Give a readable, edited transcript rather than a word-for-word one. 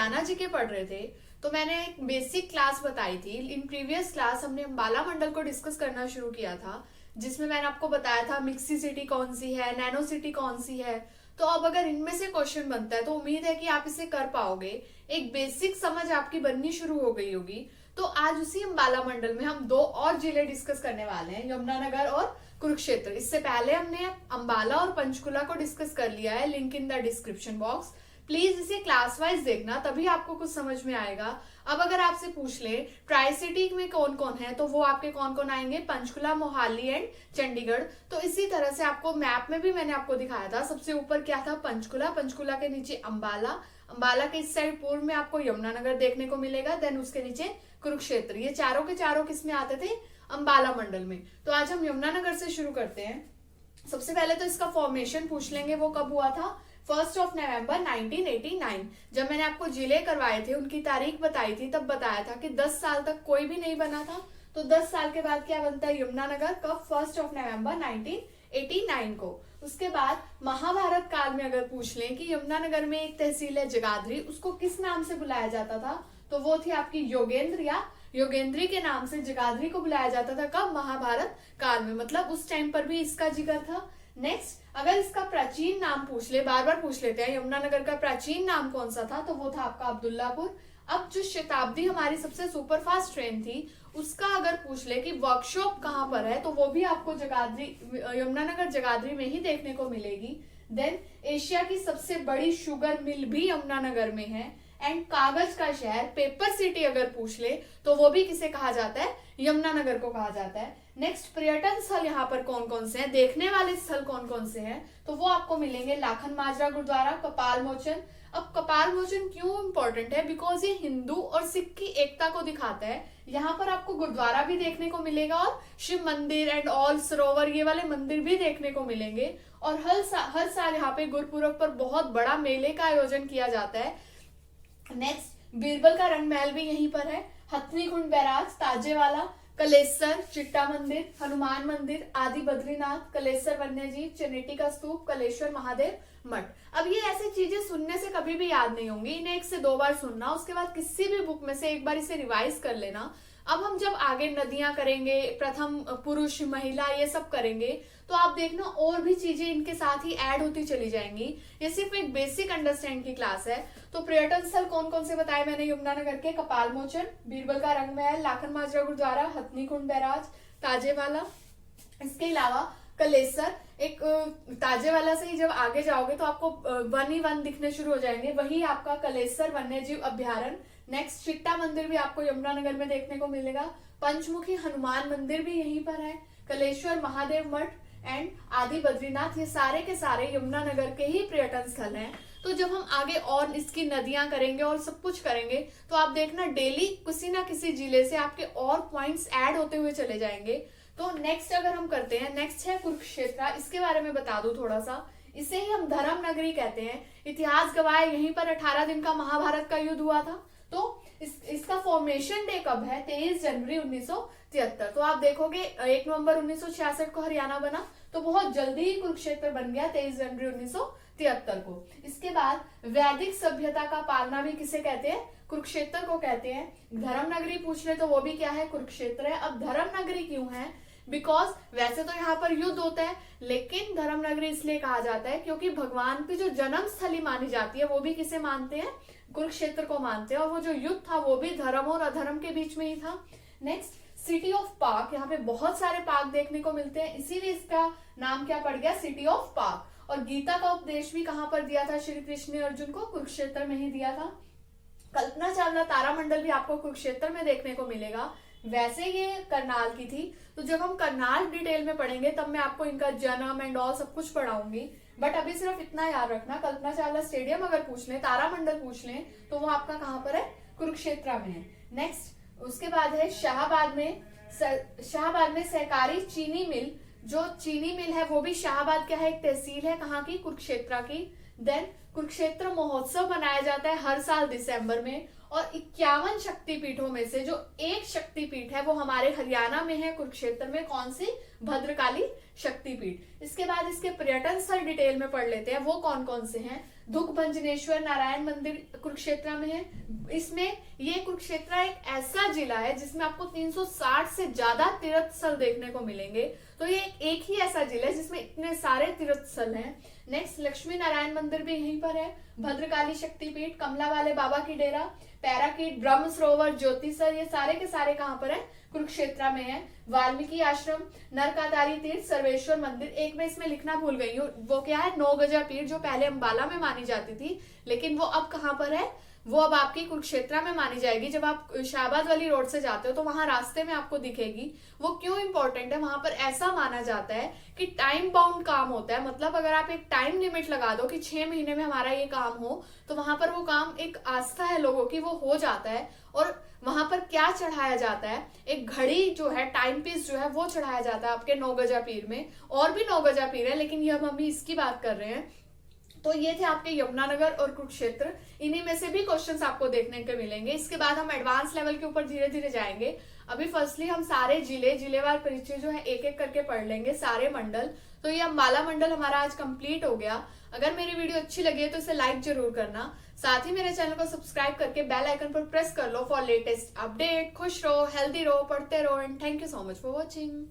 हरियाणा जी के पढ़ रहे थे तो मैंने एक बेसिक क्लास बताई थी। इन प्रीवियस क्लास हमने अंबाला मंडल को डिस्कस करना शुरू किया था, जिसमें मैंने आपको बताया था मिक्सी सिटी कौन सी है, नैनो सिटी कौन सी है। तो अब अगर इनमें से क्वेश्चन बनता है तो उम्मीद है कि आप इसे कर पाओगे, एक बेसिक समझ आपकी बननी शुरू हो गई होगी। तो आज उसी अंबाला मंडल में हम दो और जिले डिस्कस करने वाले हैं, यमुनानगर और कुरुक्षेत्र। इससे पहले हमने अंबाला और पंचकुला को डिस्कस कर लिया है, link in the description box. Please इसे क्लास वाइज देखना, तभी आपको कुछ समझ में आएगा। अब अगर आपसे पूछ ले ट्राई सिटी में कौन कौन है, तो वो आपके कौन कौन आएंगे, पंचकुला, मोहाली एंड चंडीगढ़। तो इसी तरह से आपको मैप में भी मैंने आपको दिखाया था, सबसे ऊपर क्या था, पंचकुला, पंचकुला के नीचे अंबाला, अंबाला के इस साइड पूर्व में आपको यमुनानगर देखने को मिलेगा, देन उसके नीचे कुरुक्षेत्र। ये चारों के चारों किस में आते थे, अंबाला मंडल में। तो आज हम यमुनानगर से शुरू करते हैं। सबसे पहले तो इसका फॉर्मेशन पूछ लेंगे, वो कब हुआ था, 1 नवंबर 1989। जब मैंने आपको जिले करवाए थे, उनकी तारीख बताई थी, तब बताया था कि 10 साल तक कोई भी नहीं बना था। तो 10 साल के बाद क्या बनता है यमुनानगर, कब, 1 नवंबर 1989 को। उसके बाद महाभारत काल में अगर पूछ लें कि यमुनानगर में एक तहसील है जगाधरी, उसको किस नाम से बुलाया जाता था, तो वो थी आपकी योगेंद्र या योगेंद्री के नाम से जगाधरी को बुलाया जाता था। कब, महाभारत काल में, मतलब उस टाइम पर भी इसका जिक्र था। नेक्स्ट, अगर इसका प्राचीन नाम पूछ ले, बार बार पूछ लेते हैं, यमुनानगर का प्राचीन नाम कौन सा था, तो वो था आपका अब्दुल्लापुर। अब जो शताब्दी हमारी सबसे सुपरफास्ट ट्रेन थी, उसका अगर पूछ ले कि वर्कशॉप कहाँ पर है, तो वो भी आपको जगाधरी, यमुनानगर जगाधरी में ही देखने को मिलेगी। देन एशिया की सबसे बड़ी शुगर मिल भी यमुनानगर में है। एंड कागज का शहर, पेपर सिटी अगर पूछ ले, तो वो भी किसे कहा जाता है, यमुनानगर को कहा जाता है। नेक्स्ट, पर्यटन स्थल यहाँ पर कौन कौन से हैं, देखने वाले स्थल कौन कौन से हैं, तो वो आपको मिलेंगे लाखन माजरा गुरुद्वारा, कपाल मोचन। अब कपाल मोचन क्यों इंपॉर्टेंट है, बिकॉज ये हिंदू और सिख की एकता को दिखाता है। यहाँ पर आपको गुरुद्वारा भी देखने को मिलेगा और शिव मंदिर एंड ऑल सरोवर, ये वाले मंदिर भी देखने को मिलेंगे। और हर साल यहाँ पे गुरुपुरब पर बहुत बड़ा मेले का आयोजन किया जाता है। नेक्स्ट, बीरबल का रंग महल भी यहीं पर है। हथनी कुंड बैराज, ताजेवाला, कलेसर, चिट्टा मंदिर, हनुमान मंदिर, आदि बद्रीनाथ, कलेसर वन्यजीव, चनेटी का स्तूप, कलेश्वर महादेव मठ। अब ये ऐसी चीजें सुनने से कभी भी याद नहीं होंगी, इन्हें 1 से 2 बार सुनना, उसके बाद किसी भी बुक में से एक बार इसे रिवाइज कर लेना। अब हम जब आगे नदियां करेंगे, प्रथम पुरुष महिला, ये सब करेंगे, तो आप देखना और भी चीजें इनके साथ ही ऐड होती चली जाएंगी। ये सिर्फ एक बेसिक अंडरस्टैंड की क्लास है। तो पर्यटन स्थल कौन कौन से बताए मैंने यमुनानगर के, कपाल मोचन, बीरबल का रंग महल, लाखन माजरा गुरुद्वारा, हथनी कुंड बैराज, ताजेवाला। इसके अलावा कलेसर, एक ताजेवाला से ही जब आगे जाओगे तो आपको वन ही वन दिखने शुरू हो जाएंगे, वही आपका कलेसर वन्यजीव अभ्यारण्य। नेक्स्ट, चिट्टा मंदिर भी आपको यमुनानगर में देखने को मिलेगा। पंचमुखी हनुमान मंदिर भी यहीं पर है। कलेश्वर महादेव मठ एंड आदि बद्रीनाथ, ये सारे के सारे यमुनानगर के ही पर्यटन स्थल हैं। तो जब हम आगे और इसकी नदियां करेंगे और सब कुछ करेंगे, तो आप देखना डेली किसी ना किसी जिले से आपके और पॉइंट्स ऐड होते हुए चले जाएंगे। तो नेक्स्ट अगर हम करते हैं, नेक्स्ट है कुरुक्षेत्र। इसके बारे में बता दूं थोड़ा सा, इसे ही हम धर्म नगरी कहते हैं। इतिहास गवाह यहीं पर 18 दिन का महाभारत का युद्ध हुआ था। तो इसका फॉर्मेशन डे कब है, 23 जनवरी 1973। तो आप देखोगे 1 नवंबर 1966 को हरियाणा बना, तो बहुत जल्दी ही कुरुक्षेत्र बन गया 23 जनवरी 1973 को। इसके बाद वैदिक सभ्यता का पालना भी किसे कहते हैं, कुरुक्षेत्र को कहते हैं। धर्म नगरी पूछ ले तो वो भी क्या है, कुरुक्षेत्र है। अब धर्म नगरी क्यों है, बिकॉज वैसे तो यहाँ पर युद्ध होता है, लेकिन धर्म नगरी इसलिए कहा जाता है क्योंकि भगवान की जो जन्म स्थली मानी जाती है, वो भी किसे मानते हैं, कुरुक्षेत्र को मानते हैं। और वो जो युद्ध था वो भी धर्म और अधर्म के बीच में ही था। नेक्स्ट, सिटी ऑफ पार्क, यहाँ पे बहुत सारे पार्क देखने को मिलते हैं, इसीलिए इसका नाम क्या पड़ गया, सिटी ऑफ पार्क। और गीता का उपदेश भी कहाँ पर दिया था श्री कृष्ण ने अर्जुन को, कुरुक्षेत्र में ही दिया था। कल्पना चावला तारामंडल भी आपको कुरुक्षेत्र में देखने को मिलेगा। वैसे ये करनाल की थी, तो जब हम करनाल डिटेल में पढ़ेंगे तब मैं आपको इनका जन्म एंड ऑल सब कुछ पढ़ाऊंगी। बट अभी सिर्फ इतना याद रखना, कल्पना चावला स्टेडियम अगर पूछ लें, तारामंडल पूछ लें, तो वो आपका कहाँ पर है, कुरुक्षेत्र में है। नेक्स्ट, उसके बाद है शाहबाद में सहकारी चीनी मिल। जो चीनी मिल है वो भी शाहबाद क्या है, एक तहसील है, कहाँ की, कुरुक्षेत्र की। देन कुरुक्षेत्र महोत्सव मनाया जाता है हर साल दिसंबर में, और 51 शक्तिपीठों में से जो एक शक्तिपीठ है वो हमारे हरियाणा में है, कुरुक्षेत्र में। कौन सी, भद्रकाली शक्तिपीठ। इसके बाद इसके पर्यटन स्थल डिटेल में पढ़ लेते हैं, वो कौन कौन से हैं। दुख भंजनेश्वर नारायण मंदिर कुरुक्षेत्र में है। इसमें ये कुरुक्षेत्र एक ऐसा जिला है जिसमें आपको 360 से ज्यादा तीर्थ स्थल देखने को मिलेंगे। तो ये एक ही ऐसा जिला है जिसमें इतने सारे तीर्थ स्थल हैं। नेक्स्ट लक्ष्मी नारायण मंदिर भी यहीं पर है। भद्रकाली शक्तिपीठ, कमला वाले बाबा की डेरा, पैराकीट, ब्रह्म सरोवर, ज्योतिसर, ये सारे के सारे कहाँ पर है? कुरुक्षेत्र में है। वाल्मीकि आश्रम, नरकातारी तीर्थ, सर्वेश्वर मंदिर। एक मैं इसमें लिखना भूल गई हूँ, वो क्या है? 9 गजा पीठ, जो पहले अंबाला में मानी जाती थी, लेकिन वो अब कहाँ पर है? वो अब आपकी कुरुक्षेत्र में मानी जाएगी। जब आप शाहबाद वाली रोड से जाते हो तो वहां रास्ते में आपको दिखेगी। वो क्यों इंपॉर्टेंट है? वहां पर ऐसा माना जाता है कि टाइम बाउंड काम होता है। मतलब अगर आप एक टाइम लिमिट लगा दो कि 6 महीने में हमारा ये काम हो, तो वहां पर वो काम, एक आस्था है लोगों की, वो हो जाता है। और वहां पर क्या चढ़ाया जाता है? एक घड़ी जो है, टाइम पीस जो है, वो चढ़ाया जाता है आपके 9 गजा पीर में। और भी 9 गजा पीर है, लेकिन ये हम अभी इसकी बात कर रहे हैं। तो ये थे आपके यमुनानगर और कुरुक्षेत्र। इन्हीं में से भी क्वेश्चंस आपको देखने को मिलेंगे। इसके बाद हम एडवांस लेवल के ऊपर धीरे धीरे जाएंगे। अभी फर्स्टली हम सारे जिलेवार परिचय जो है एक एक करके पढ़ लेंगे, सारे मंडल। तो ये अंबाला मंडल हमारा आज कंप्लीट हो गया। अगर मेरी वीडियो अच्छी लगी है तो इसे लाइक जरूर करना। साथ ही मेरे चैनल को सब्सक्राइब करके बेल आइकन पर प्रेस कर लो फॉर लेटेस्ट अपडेट। खुश रहो, हेल्दी रहो, पढ़ते रहो, and thank you so much for watching.